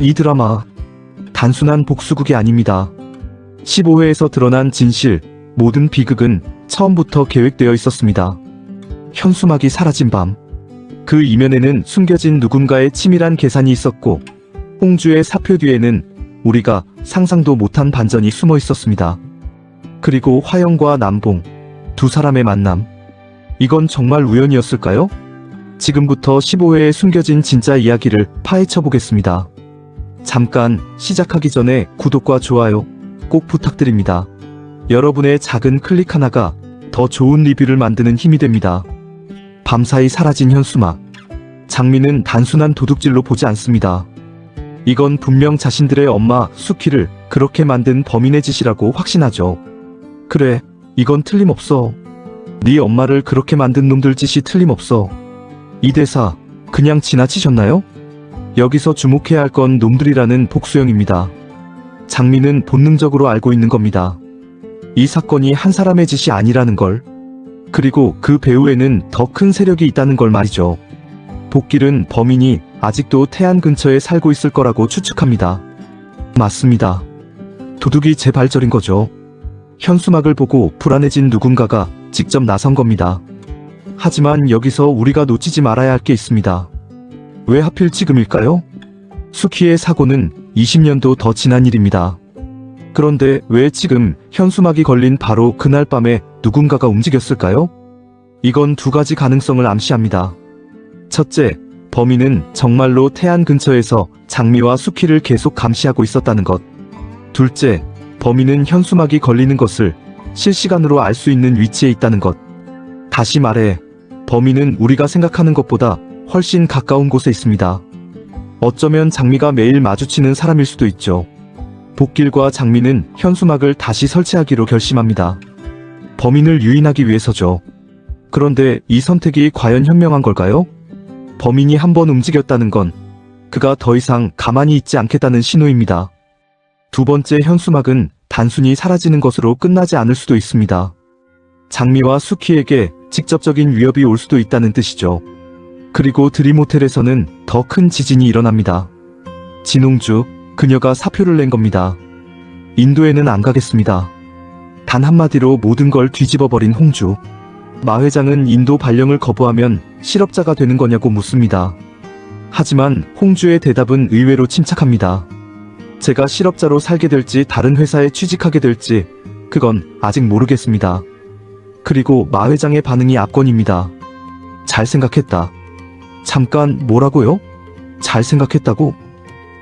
이 드라마 단순한 복수극이 아닙니다. 15회에서 드러난 진실, 모든 비극은 처음부터 계획되어 있었습니다. 현수막이 사라진 밤, 그 이면에는 숨겨진 누군가의 치밀한 계산이 있었고, 홍주의 사표 뒤에는 우리가 상상도 못한 반전이 숨어 있었습니다. 그리고 화영과 남봉, 두 사람의 만남. 이건 정말 우연이었을까요? 지금부터 15회에 숨겨진 진짜 이야기를 파헤쳐 보겠습니다. 잠깐 시작하기 전에 구독과 좋아요 꼭 부탁드립니다. 여러분의 작은 클릭 하나가 더 좋은 리뷰를 만드는 힘이 됩니다. 밤사이 사라진 현수막. 장미는 단순한 도둑질로 보지 않습니다. 이건 분명 자신들의 엄마 수키를 그렇게 만든 범인의 짓이라고 확신하죠. 그래, 이건 틀림없어. 네 엄마를 그렇게 만든 놈들 짓이 틀림없어. 이 대사 그냥 지나치셨나요? 여기서 주목해야 할 건 놈들이라는 복수형입니다. 장미는 본능적으로 알고 있는 겁니다. 이 사건이 한 사람의 짓이 아니라는 걸. 그리고 그 배후에는 더 큰 세력이 있다는 걸 말이죠. 복길은 범인이 아직도 태안 근처에 살고 있을 거라고 추측합니다. 맞습니다. 도둑이 재발절인 거죠. 현수막을 보고 불안해진 누군가가 직접 나선 겁니다. 하지만 여기서 우리가 놓치지 말아야 할 게 있습니다. 왜 하필 지금일까요? 수키의 사고는 20년도 더 지난 일입니다. 그런데 왜 지금 현수막이 걸린 바로 그날 밤에 누군가가 움직였을까요? 이건 두 가지 가능성을 암시합니다. 첫째, 범인은 정말로 태안 근처에서 장미와 수키를 계속 감시하고 있었다는 것. 둘째, 범인은 현수막이 걸리는 것을 실시간으로 알 수 있는 위치에 있다는 것. 다시 말해, 범인은 우리가 생각하는 것보다 훨씬 가까운 곳에 있습니다. 어쩌면 장미가 매일 마주치는 사람일 수도 있죠. 복길과 장미는 현수막을 다시 설치하기로 결심합니다. 범인을 유인하기 위해서죠. 그런데 이 선택이 과연 현명한 걸까요? 범인이 한번 움직였다는 건 그가 더 이상 가만히 있지 않겠다는 신호입니다. 두 번째 현수막은 단순히 사라지는 것으로 끝나지 않을 수도 있습니다. 장미와 수키에게 직접적인 위협이 올 수도 있다는 뜻이죠. 그리고 드림호텔에서는 더 큰 지진이 일어납니다. 진홍주, 그녀가 사표를 낸 겁니다. 인도에는 안 가겠습니다. 단 한마디로 모든 걸 뒤집어버린 홍주. 마 회장은 인도 발령을 거부하면 실업자가 되는 거냐고 묻습니다. 하지만 홍주의 대답은 의외로 침착합니다. 제가 실업자로 살게 될지 다른 회사에 취직하게 될지 그건 아직 모르겠습니다. 그리고 마 회장의 반응이 압권입니다. 잘 생각했다. 잠깐, 뭐라고요? 잘 생각했다고?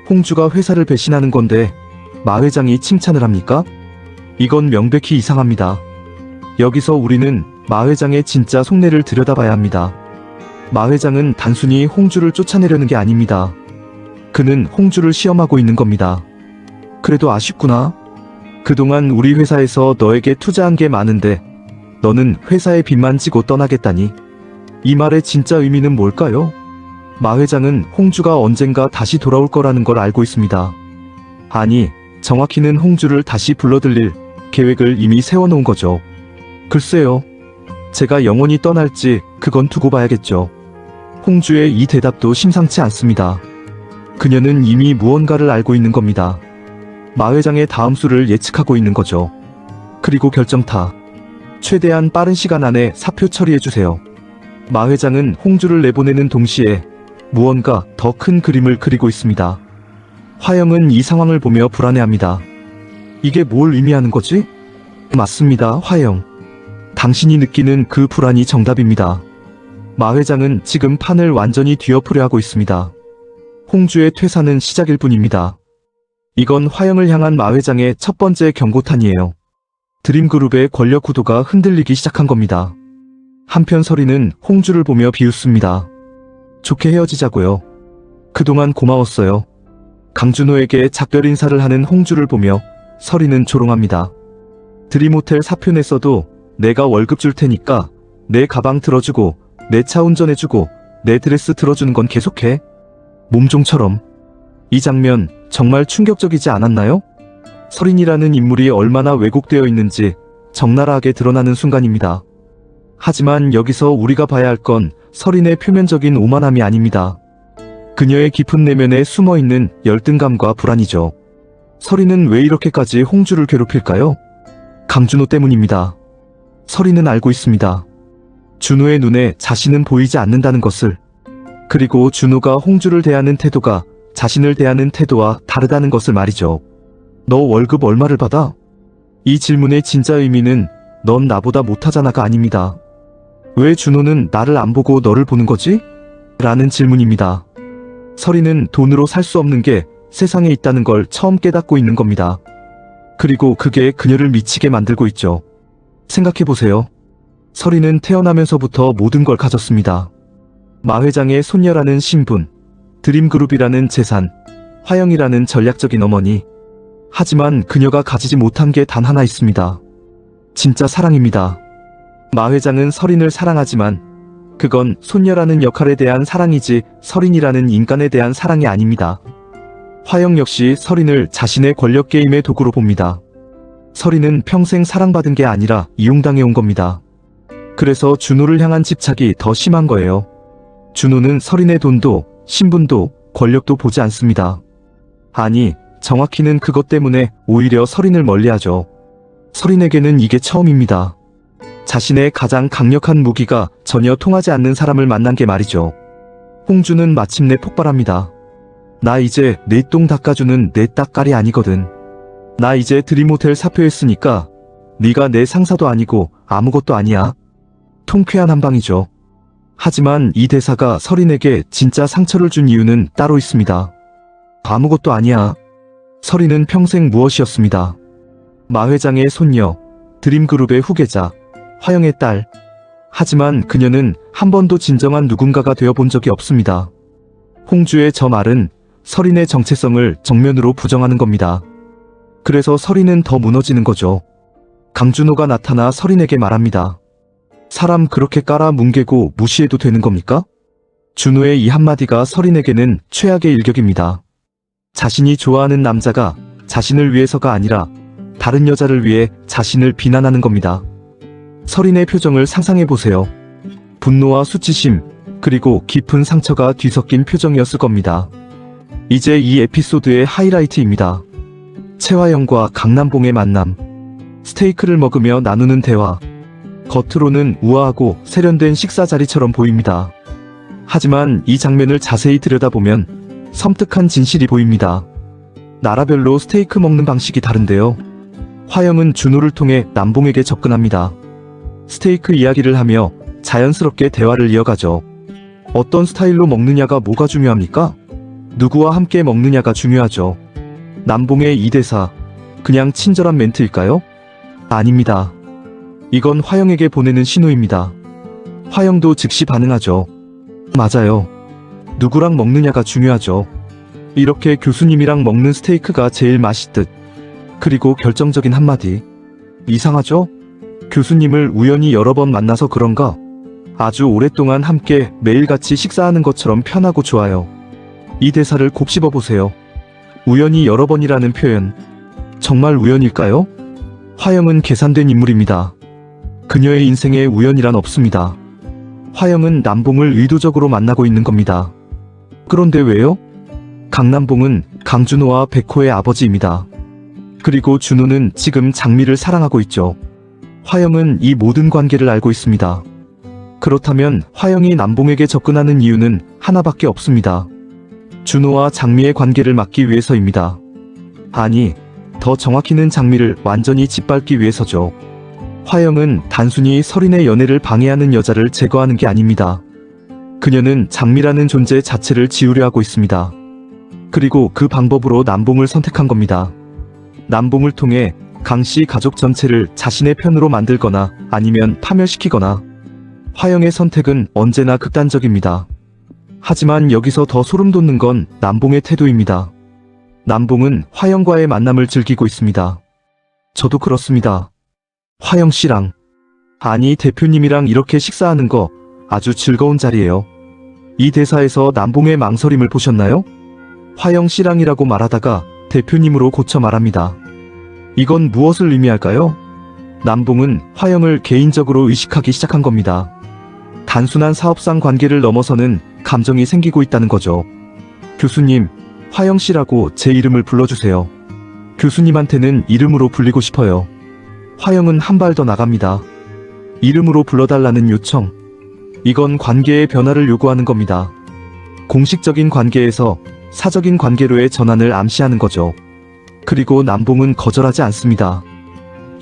홍주가 회사를 배신하는 건데 마 회장이 칭찬을 합니까? 이건 명백히 이상합니다. 여기서 우리는 마 회장의 진짜 속내를 들여다봐야 합니다. 마 회장은 단순히 홍주를 쫓아내려는 게 아닙니다. 그는 홍주를 시험하고 있는 겁니다. 그래도 아쉽구나. 그동안 우리 회사에서 너에게 투자한 게 많은데 너는 회사의 빚만 지고 떠나겠다니. 이 말의 진짜 의미는 뭘까요? 마 회장은 홍주가 언젠가 다시 돌아올 거라는 걸 알고 있습니다. 아니, 정확히는 홍주를 다시 불러들일 계획을 이미 세워놓은 거죠. 글쎄요. 제가 영원히 떠날지 그건 두고 봐야겠죠. 홍주의 이 대답도 심상치 않습니다. 그녀는 이미 무언가를 알고 있는 겁니다. 마 회장의 다음 수를 예측하고 있는 거죠. 그리고 결정타. 최대한 빠른 시간 안에 사표 처리해주세요. 마 회장은 홍주를 내보내는 동시에 무언가 더 큰 그림을 그리고 있습니다. 화영은 이 상황을 보며 불안해합니다. 이게 뭘 의미하는 거지? 맞습니다, 화영. 당신이 느끼는 그 불안이 정답입니다. 마 회장은 지금 판을 완전히 뒤엎으려 하고 있습니다. 홍주의 퇴사는 시작일 뿐입니다. 이건 화영을 향한 마 회장의 첫 번째 경고탄이에요. 드림그룹의 권력 구도가 흔들리기 시작한 겁니다. 한편 서리는 홍주를 보며 비웃습니다. 좋게 헤어지자고요. 그동안 고마웠어요. 강준호에게 작별 인사를 하는 홍주를 보며 서리는 조롱합니다. 드림호텔 사표 냈어도 내가 월급 줄 테니까 내 가방 들어주고 내 차 운전해주고 내 드레스 들어주는 건 계속해. 몸종처럼. 이 장면 정말 충격적이지 않았나요? 서린이라는 인물이 얼마나 왜곡되어 있는지 적나라하게 드러나는 순간입니다. 하지만 여기서 우리가 봐야 할 건 서린의 표면적인 오만함이 아닙니다. 그녀의 깊은 내면에 숨어있는 열등감과 불안이죠. 설이는 왜 이렇게까지 홍주를 괴롭힐까요? 강준호 때문입니다. 설이는 알고 있습니다. 준호의 눈에 자신은 보이지 않는다는 것을. 그리고 준호가 홍주를 대하는 태도가 자신을 대하는 태도와 다르다는 것을 말이죠. 너 월급 얼마를 받아? 이 질문의 진짜 의미는 넌 나보다 못하잖아가 아닙니다. 왜 준호는 나를 안 보고 너를 보는 거지? 라는 질문입니다. 설이는 돈으로 살 수 없는 게 세상에 있다는 걸 처음 깨닫고 있는 겁니다. 그리고 그게 그녀를 미치게 만들고 있죠. 생각해보세요. 설이는 태어나면서부터 모든 걸 가졌습니다. 마 회장의 손녀라는 신분, 드림그룹이라는 재산, 화영이라는 전략적인 어머니. 하지만 그녀가 가지지 못한 게 단 하나 있습니다. 진짜 사랑입니다. 마 회장은 설인을 사랑하지만 그건 손녀라는 역할에 대한 사랑이지 설인이라는 인간에 대한 사랑이 아닙니다. 화영 역시 설인을 자신의 권력 게임의 도구로 봅니다. 설인은 평생 사랑받은 게 아니라 이용당해 온 겁니다. 그래서 준호를 향한 집착이 더 심한 거예요. 준호는 설인의 돈도 신분도 권력도 보지 않습니다. 아니, 정확히는 그것 때문에 오히려 설인을 멀리하죠. 설인에게는 이게 처음입니다. 자신의 가장 강력한 무기가 전혀 통하지 않는 사람을 만난 게 말이죠. 홍주는 마침내 폭발합니다. 나 이제 내 똥 닦아주는 내 따까리 아니거든. 나 이제 드림호텔 사표했으니까 네가 내 상사도 아니고 아무것도 아니야. 통쾌한 한방이죠. 하지만 이 대사가 설인에게 진짜 상처를 준 이유는 따로 있습니다. 아무것도 아니야. 설인은 평생 무엇이었습니다. 마 회장의 손녀, 드림그룹의 후계자, 화영의 딸. 하지만 그녀는 한 번도 진정한 누군가가 되어본 적이 없습니다. 홍주의 저 말은 설인의 정체성을 정면으로 부정하는 겁니다. 그래서 설인은 더 무너지는 거죠. 강준호가 나타나 설인에게 말합니다. 사람 그렇게 깔아 뭉개고 무시해도 되는 겁니까? 준호의 이 한마디가 설인에게는 최악의 일격입니다. 자신이 좋아하는 남자가 자신을 위해서가 아니라 다른 여자를 위해 자신을 비난하는 겁니다. 설인의 표정을 상상해보세요. 분노와 수치심, 그리고 깊은 상처가 뒤섞인 표정이었을 겁니다. 이제 이 에피소드의 하이라이트입니다. 채화영과 강남봉의 만남. 스테이크를 먹으며 나누는 대화. 겉으로는 우아하고 세련된 식사 자리처럼 보입니다. 하지만 이 장면을 자세히 들여다보면 섬뜩한 진실이 보입니다. 나라별로 스테이크 먹는 방식이 다른데요. 화영은 준호를 통해 남봉에게 접근합니다. 스테이크 이야기를 하며 자연스럽게 대화를 이어가죠. 어떤 스타일로 먹느냐가 뭐가 중요합니까? 누구와 함께 먹느냐가 중요하죠. 남봉의 이 대사, 그냥 친절한 멘트일까요? 아닙니다. 이건 화영에게 보내는 신호입니다. 화영도 즉시 반응하죠. 맞아요. 누구랑 먹느냐가 중요하죠. 이렇게 교수님이랑 먹는 스테이크가 제일 맛있듯. 그리고 결정적인 한마디. 이상하죠? 교수님을 우연히 여러 번 만나서 그런가? 아주 오랫동안 함께 매일같이 식사하는 것처럼 편하고 좋아요. 이 대사를 곱씹어보세요. 우연히 여러 번이라는 표현. 정말 우연일까요? 화영은 계산된 인물입니다. 그녀의 인생에 우연이란 없습니다. 화영은 남봉을 의도적으로 만나고 있는 겁니다. 그런데 왜요? 강남봉은 강준호와 백호의 아버지입니다. 그리고 준호는 지금 장미를 사랑하고 있죠. 화영은 이 모든 관계를 알고 있습니다. 그렇다면 화영이 남봉에게 접근하는 이유는 하나밖에 없습니다. 준호와 장미의 관계를 막기 위해서입니다. 아니, 더 정확히는 장미를 완전히 짓밟기 위해서죠. 화영은 단순히 설인의 연애를 방해하는 여자를 제거하는 게 아닙니다. 그녀는 장미라는 존재 자체를 지우려 하고 있습니다. 그리고 그 방법으로 남봉을 선택한 겁니다. 남봉을 통해 강씨 가족 전체를 자신의 편으로 만들거나 아니면 파멸시키거나. 화영의 선택은 언제나 극단적입니다. 하지만 여기서 더 소름 돋는 건 남봉의 태도입니다. 남봉은 화영과의 만남을 즐기고 있습니다. 저도 그렇습니다. 화영 씨랑, 아니 대표님이랑 이렇게 식사하는 거 아주 즐거운 자리예요. 이 대사에서 남봉의 망설임을 보셨나요? 화영 씨랑이라고 말하다가 대표님으로 고쳐 말합니다. 이건 무엇을 의미할까요? 남봉은 화영을 개인적으로 의식하기 시작한 겁니다. 단순한 사업상 관계를 넘어서는 감정이 생기고 있다는 거죠. 교수님, 화영 씨라고 제 이름을 불러주세요. 교수님한테는 이름으로 불리고 싶어요. 화영은 한 발 더 나갑니다. 이름으로 불러달라는 요청. 이건 관계의 변화를 요구하는 겁니다. 공식적인 관계에서 사적인 관계로의 전환을 암시하는 거죠. 그리고 남봉은 거절하지 않습니다.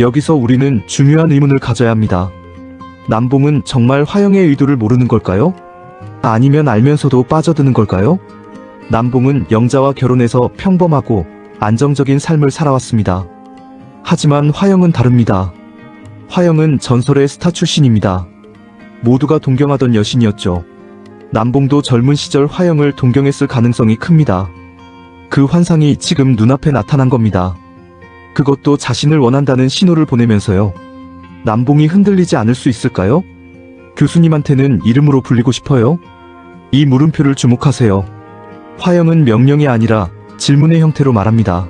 여기서 우리는 중요한 의문을 가져야 합니다. 남봉은 정말 화영의 의도를 모르는 걸까요? 아니면 알면서도 빠져드는 걸까요? 남봉은 영자와 결혼해서 평범하고 안정적인 삶을 살아왔습니다. 하지만 화영은 다릅니다. 화영은 전설의 스타 출신입니다. 모두가 동경하던 여신이었죠. 남봉도 젊은 시절 화영을 동경했을 가능성이 큽니다. 그 환상이 지금 눈앞에 나타난 겁니다. 그것도 자신을 원한다는 신호를 보내면서요. 남봉이 흔들리지 않을 수 있을까요? 교수님한테는 이름으로 불리고 싶어요. 이 물음표를 주목하세요. 화영은 명령이 아니라 질문의 형태로 말합니다.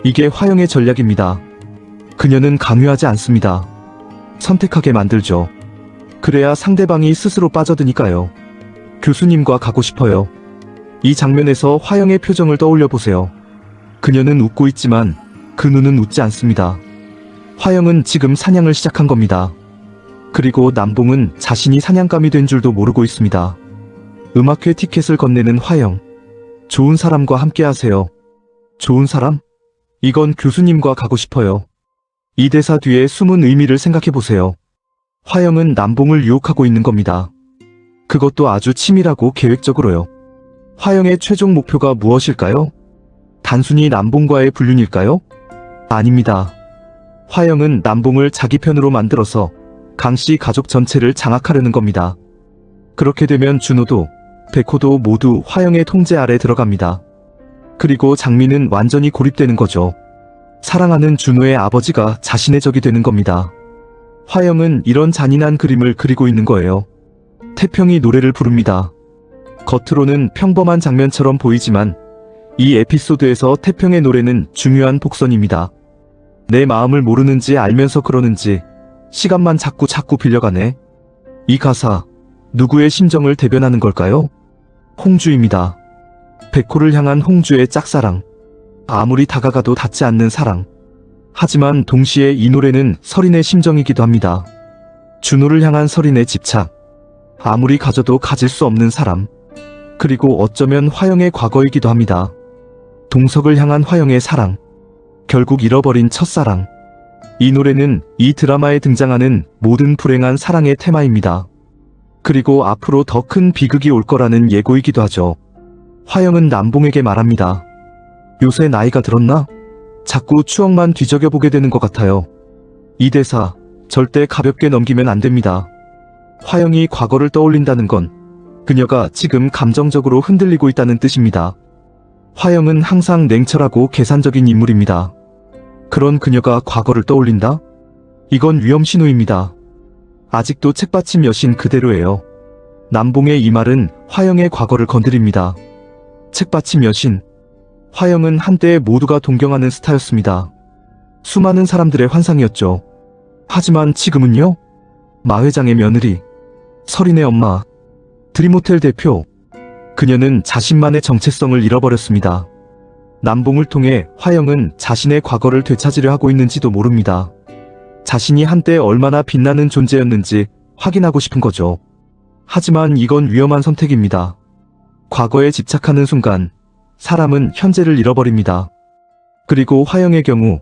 이게 화영의 전략입니다. 그녀는 강요하지 않습니다. 선택하게 만들죠. 그래야 상대방이 스스로 빠져드니까요. 교수님과 가고 싶어요. 이 장면에서 화영의 표정을 떠올려 보세요. 그녀는 웃고 있지만 그 눈은 웃지 않습니다. 화영은 지금 사냥을 시작한 겁니다. 그리고 남봉은 자신이 사냥감이 된 줄도 모르고 있습니다. 음악회 티켓을 건네는 화영. 좋은 사람과 함께 하세요. 좋은 사람? 이건 교수님과 가고 싶어요. 이 대사 뒤에 숨은 의미를 생각해 보세요. 화영은 남봉을 유혹하고 있는 겁니다. 그것도 아주 치밀하고 계획적으로요. 화영의 최종 목표가 무엇일까요? 단순히 남봉과의 불륜일까요? 아닙니다. 화영은 남봉을 자기 편으로 만들어서 강씨 가족 전체를 장악하려는 겁니다. 그렇게 되면 준호도, 백호도 모두 화영의 통제 아래 들어갑니다. 그리고 장미는 완전히 고립되는 거죠. 사랑하는 준호의 아버지가 자신의 적이 되는 겁니다. 화영은 이런 잔인한 그림을 그리고 있는 거예요. 태평이 노래를 부릅니다. 겉으로는 평범한 장면처럼 보이지만 이 에피소드에서 태평의 노래는 중요한 복선입니다. 내 마음을 모르는지 알면서 그러는지 시간만 자꾸 빌려가네. 이 가사, 누구의 심정을 대변하는 걸까요? 홍주입니다. 백호를 향한 홍주의 짝사랑. 아무리 다가가도 닿지 않는 사랑. 하지만 동시에 이 노래는 설인의 심정이기도 합니다. 준호를 향한 설인의 집착. 아무리 가져도 가질 수 없는 사람. 그리고 어쩌면 화영의 과거이기도 합니다. 동석을 향한 화영의 사랑. 결국 잃어버린 첫사랑. 이 노래는 이 드라마에 등장하는 모든 불행한 사랑의 테마입니다. 그리고 앞으로 더 큰 비극이 올 거라는 예고이기도 하죠. 화영은 남봉에게 말합니다. 요새 나이가 들었나? 자꾸 추억만 뒤적여보게 되는 것 같아요. 이 대사 절대 가볍게 넘기면 안 됩니다. 화영이 과거를 떠올린다는 건 그녀가 지금 감정적으로 흔들리고 있다는 뜻입니다. 화영은 항상 냉철하고 계산적인 인물입니다. 그런 그녀가 과거를 떠올린다? 이건 위험 신호입니다. 아직도 책받침 여신 그대로예요. 남봉의 이 말은 화영의 과거를 건드립니다. 책받침 여신. 화영은 한때 모두가 동경하는 스타였습니다. 수많은 사람들의 환상이었죠. 하지만 지금은요? 마 회장의 며느리, 설인의 엄마, 드림호텔 대표. 그녀는 자신만의 정체성을 잃어버렸습니다. 남봉을 통해 화영은 자신의 과거를 되찾으려 하고 있는지도 모릅니다. 자신이 한때 얼마나 빛나는 존재였는지 확인하고 싶은 거죠. 하지만 이건 위험한 선택입니다. 과거에 집착하는 순간 사람은 현재를 잃어버립니다. 그리고 화영의 경우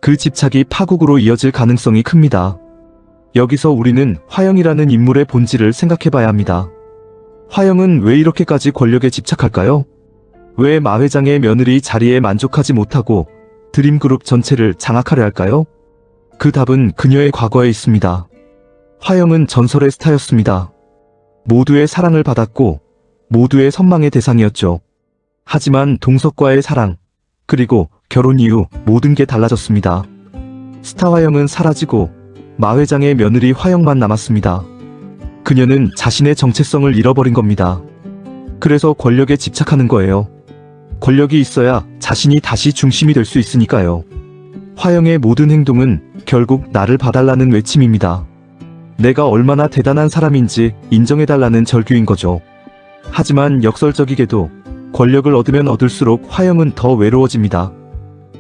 그 집착이 파국으로 이어질 가능성이 큽니다. 여기서 우리는 화영이라는 인물의 본질을 생각해봐야 합니다. 화영은 왜 이렇게까지 권력에 집착할까요? 왜 마 회장의 며느리 자리에 만족하지 못하고 드림그룹 전체를 장악하려 할까요? 그 답은 그녀의 과거에 있습니다. 화영은 전설의 스타였습니다. 모두의 사랑을 받았고 모두의 선망의 대상이었죠. 하지만 동석과의 사랑, 그리고 결혼 이후 모든 게 달라졌습니다. 스타 화영은 사라지고 마 회장의 며느리 화영만 남았습니다. 그녀는 자신의 정체성을 잃어버린 겁니다. 그래서 권력에 집착하는 거예요. 권력이 있어야 자신이 다시 중심이 될 수 있으니까요. 화영의 모든 행동은 결국 나를 봐달라는 외침입니다. 내가 얼마나 대단한 사람인지 인정해달라는 절규인 거죠. 하지만 역설적이게도 권력을 얻으면 얻을수록 화영은 더 외로워집니다.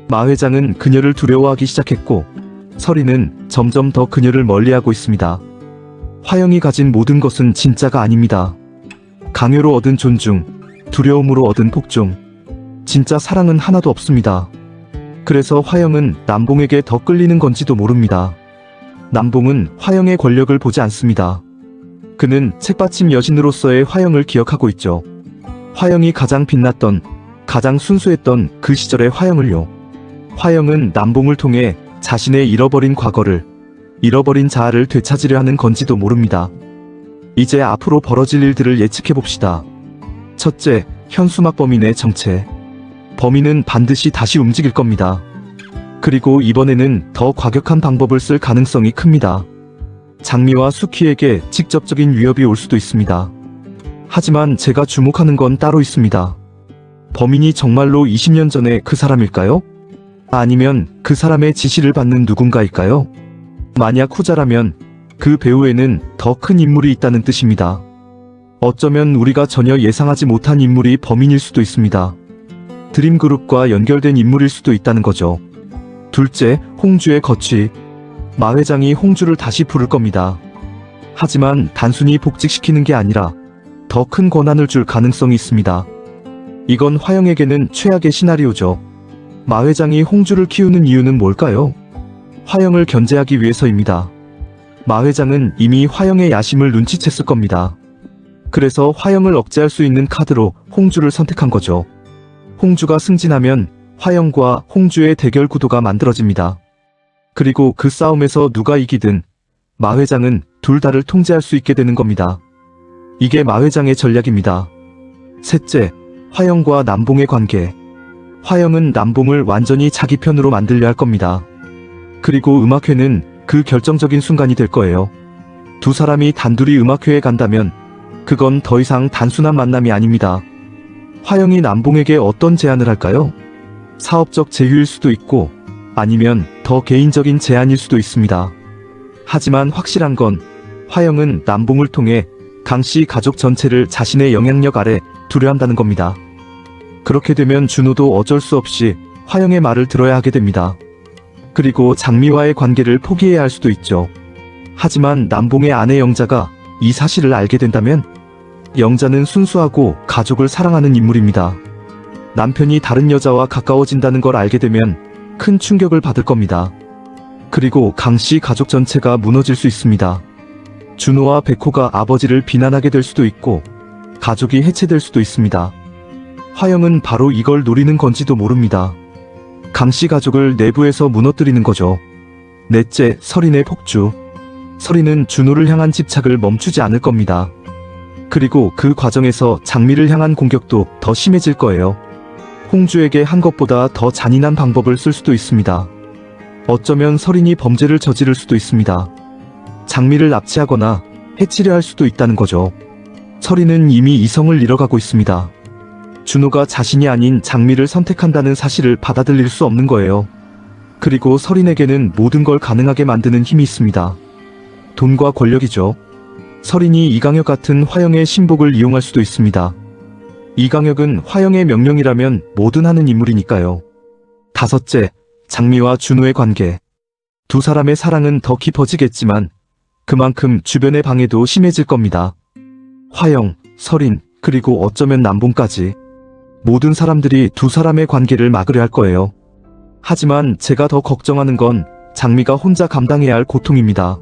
마 회장은 그녀를 두려워하기 시작했고 설이는 점점 더 그녀를 멀리하고 있습니다. 화영이 가진 모든 것은 진짜가 아닙니다. 강요로 얻은 존중, 두려움으로 얻은 복종, 진짜 사랑은 하나도 없습니다. 그래서 화영은 남봉에게 더 끌리는 건지도 모릅니다. 남봉은 화영의 권력을 보지 않습니다. 그는 책받침 여신으로서의 화영을 기억하고 있죠. 화영이 가장 빛났던, 가장 순수했던 그 시절의 화영을요. 화영은 남봉을 통해 자신의 잃어버린 과거를, 잃어버린 자아를 되찾으려 하는 건지도 모릅니다. 이제 앞으로 벌어질 일들을 예측해봅시다. 첫째, 현수막 범인의 정체. 범인은 반드시 다시 움직일 겁니다. 그리고 이번에는 더 과격한 방법을 쓸 가능성이 큽니다. 장미와 수키에게 직접적인 위협이 올 수도 있습니다. 하지만 제가 주목하는 건 따로 있습니다. 범인이 정말로 20년 전에 그 사람일까요? 아니면 그 사람의 지시를 받는 누군가일까요? 만약 후자라면 그 배후에는 더 큰 인물이 있다는 뜻입니다. 어쩌면 우리가 전혀 예상하지 못한 인물이 범인일 수도 있습니다. 드림그룹과 연결된 인물일 수도 있다는 거죠. 둘째, 홍주의 거취. 마 회장이 홍주를 다시 부를 겁니다. 하지만 단순히 복직시키는 게 아니라 더 큰 권한을 줄 가능성이 있습니다. 이건 화영에게는 최악의 시나리오죠. 마 회장이 홍주를 키우는 이유는 뭘까요? 화영을 견제하기 위해서입니다. 마 회장은 이미 화영의 야심을 눈치챘을 겁니다. 그래서 화영을 억제할 수 있는 카드로 홍주를 선택한 거죠. 홍주가 승진하면 화영과 홍주의 대결 구도가 만들어집니다. 그리고 그 싸움에서 누가 이기든 마 회장은 둘 다를 통제할 수 있게 되는 겁니다. 이게 마 회장의 전략입니다. 셋째, 화영과 남봉의 관계. 화영은 남봉을 완전히 자기 편으로 만들려 할 겁니다. 그리고 음악회는 그 결정적인 순간이 될 거예요. 두 사람이 단둘이 음악회에 간다면 그건 더 이상 단순한 만남이 아닙니다. 화영이 남봉에게 어떤 제안을 할까요? 사업적 제휴일 수도 있고 아니면 더 개인적인 제안일 수도 있습니다. 하지만 확실한 건 화영은 남봉을 통해 강씨 가족 전체를 자신의 영향력 아래 두려 한다는 겁니다. 그렇게 되면 준호도 어쩔 수 없이 화영의 말을 들어야 하게 됩니다. 그리고 장미와의 관계를 포기해야 할 수도 있죠. 하지만 남봉의 아내 영자가 이 사실을 알게 된다면 영자는 순수하고 가족을 사랑하는 인물입니다. 남편이 다른 여자와 가까워진다는 걸 알게 되면 큰 충격을 받을 겁니다. 그리고 강씨 가족 전체가 무너질 수 있습니다. 준호와 백호가 아버지를 비난하게 될 수도 있고 가족이 해체될 수도 있습니다. 화영은 바로 이걸 노리는 건지도 모릅니다. 강씨 가족을 내부에서 무너뜨리는 거죠. 넷째, 설인의 폭주. 설인은 준호를 향한 집착을 멈추지 않을 겁니다. 그리고 그 과정에서 장미를 향한 공격도 더 심해질 거예요. 홍주에게 한 것보다 더 잔인한 방법을 쓸 수도 있습니다. 어쩌면 설인이 범죄를 저지를 수도 있습니다. 장미를 납치하거나 해치려 할 수도 있다는 거죠. 설인은 이미 이성을 잃어가고 있습니다. 준호가 자신이 아닌 장미를 선택한다는 사실을 받아들일 수 없는 거예요. 그리고 설인에게는 모든 걸 가능하게 만드는 힘이 있습니다. 돈과 권력이죠. 설인이 이강혁 같은 화영의 신복을 이용할 수도 있습니다. 이강혁은 화영의 명령이라면 뭐든 하는 인물이니까요. 다섯째, 장미와 준호의 관계. 두 사람의 사랑은 더 깊어지겠지만 그만큼 주변의 방해도 심해질 겁니다. 화영, 설인, 그리고 어쩌면 남봉까지. 모든 사람들이 두 사람의 관계를 막으려 할 거예요. 하지만 제가 더 걱정하는 건 장미가 혼자 감당해야 할 고통입니다.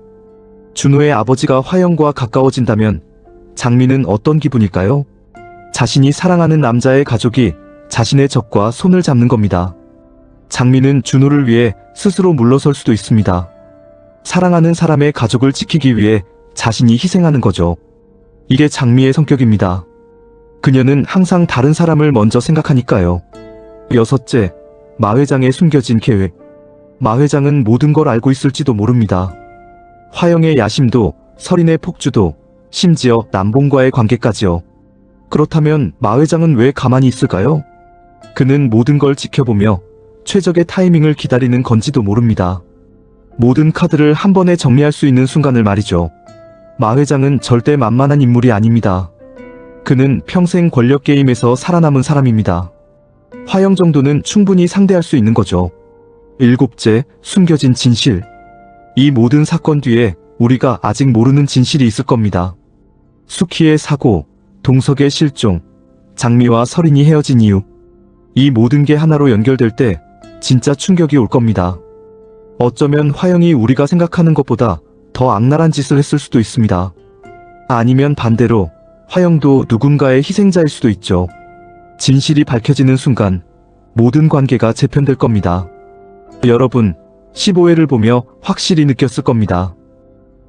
준호의 아버지가 화영과 가까워진다면 장미는 어떤 기분일까요? 자신이 사랑하는 남자의 가족이 자신의 적과 손을 잡는 겁니다. 장미는 준호를 위해 스스로 물러설 수도 있습니다. 사랑하는 사람의 가족을 지키기 위해 자신이 희생하는 거죠. 이게 장미의 성격입니다. 그녀는 항상 다른 사람을 먼저 생각하니까요. 여섯째, 마 회장의 숨겨진 계획. 마 회장은 모든 걸 알고 있을지도 모릅니다. 화영의 야심도, 설인의 폭주도, 심지어 남봉과의 관계까지요. 그렇다면 마 회장은 왜 가만히 있을까요? 그는 모든 걸 지켜보며 최적의 타이밍을 기다리는 건지도 모릅니다. 모든 카드를 한 번에 정리할 수 있는 순간을 말이죠. 마 회장은 절대 만만한 인물이 아닙니다. 그는 평생 권력 게임에서 살아남은 사람입니다. 화영 정도는 충분히 상대할 수 있는 거죠. 일곱째, 숨겨진 진실. 이 모든 사건 뒤에 우리가 아직 모르는 진실이 있을 겁니다. 수키의 사고, 동석의 실종, 장미와 설인이 헤어진 이유. 이 모든 게 하나로 연결될 때 진짜 충격이 올 겁니다. 어쩌면 화영이 우리가 생각하는 것보다 더 악랄한 짓을 했을 수도 있습니다. 아니면 반대로 화영도 누군가의 희생자일 수도 있죠. 진실이 밝혀지는 순간 모든 관계가 재편될 겁니다. 여러분, 15회를 보며 확실히 느꼈을 겁니다.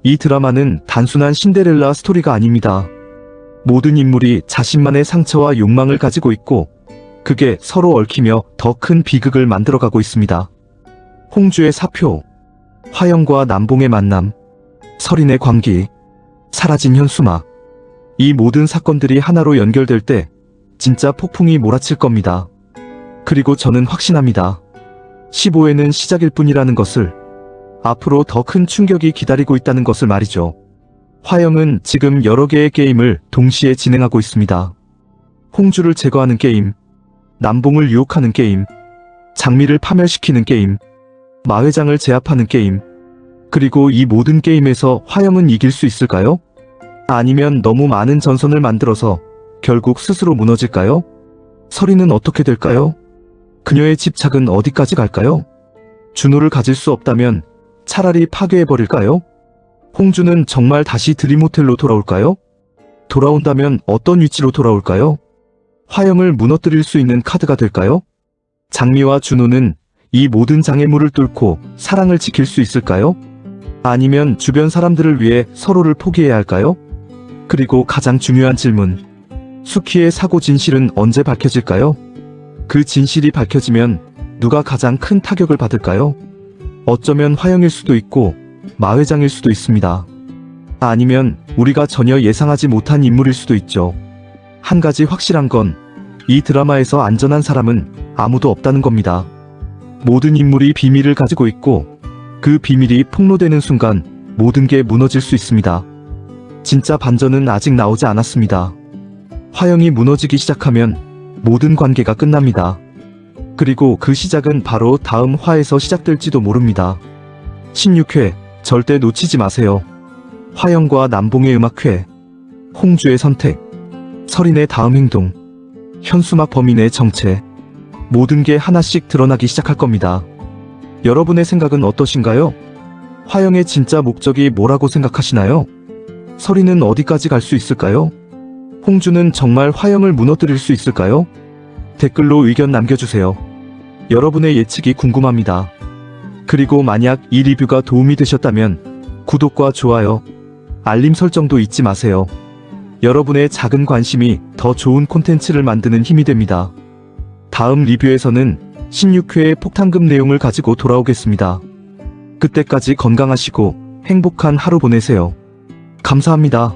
이 드라마는 단순한 신데렐라 스토리가 아닙니다. 모든 인물이 자신만의 상처와 욕망을 가지고 있고 그게 서로 얽히며 더 큰 비극을 만들어가고 있습니다. 홍주의 사표, 화영과 남봉의 만남, 설인의 광기, 사라진 현수막. 이 모든 사건들이 하나로 연결될 때 진짜 폭풍이 몰아칠 겁니다. 그리고 저는 확신합니다. 15회는 시작일 뿐이라는 것을, 앞으로 더 큰 충격이 기다리고 있다는 것을 말이죠. 화영은 지금 여러 개의 게임을 동시에 진행하고 있습니다. 홍주를 제거하는 게임, 남봉을 유혹하는 게임, 장미를 파멸시키는 게임, 마회장을 제압하는 게임. 그리고 이 모든 게임에서 화영은 이길 수 있을까요? 아니면 너무 많은 전선을 만들어서 결국 스스로 무너질까요? 설이는 어떻게 될까요? 그녀의 집착은 어디까지 갈까요? 준호를 가질 수 없다면 차라리 파괴해버릴까요? 홍주는 정말 다시 드림호텔로 돌아올까요? 돌아온다면 어떤 위치로 돌아올까요? 화영을 무너뜨릴 수 있는 카드가 될까요? 장미와 준호는 이 모든 장애물을 뚫고 사랑을 지킬 수 있을까요? 아니면 주변 사람들을 위해 서로를 포기해야 할까요? 그리고 가장 중요한 질문, 수키의 사고 진실은 언제 밝혀질까요? 그 진실이 밝혀지면 누가 가장 큰 타격을 받을까요? 어쩌면 화영일 수도 있고 마회장일 수도 있습니다. 아니면 우리가 전혀 예상하지 못한 인물일 수도 있죠. 한 가지 확실한 건 이 드라마에서 안전한 사람은 아무도 없다는 겁니다. 모든 인물이 비밀을 가지고 있고 그 비밀이 폭로되는 순간 모든 게 무너질 수 있습니다. 진짜 반전은 아직 나오지 않았습니다. 화영이 무너지기 시작하면 모든 관계가 끝납니다. 그리고 그 시작은 바로 다음 화에서 시작될지도 모릅니다. 16회, 절대 놓치지 마세요. 화영과 남봉의 음악회, 홍주의 선택, 설인의 다음 행동, 현수막 범인의 정체. 모든 게 하나씩 드러나기 시작할 겁니다. 여러분의 생각은 어떠신가요? 화영의 진짜 목적이 뭐라고 생각하시나요? 설인은 어디까지 갈 수 있을까요? 홍주는 정말 화영을 무너뜨릴 수 있을까요? 댓글로 의견 남겨주세요. 여러분의 예측이 궁금합니다. 그리고 만약 이 리뷰가 도움이 되셨다면 구독과 좋아요, 알림 설정도 잊지 마세요. 여러분의 작은 관심이 더 좋은 콘텐츠를 만드는 힘이 됩니다. 다음 리뷰에서는 16회의 폭탄급 내용을 가지고 돌아오겠습니다. 그때까지 건강하시고 행복한 하루 보내세요. 감사합니다.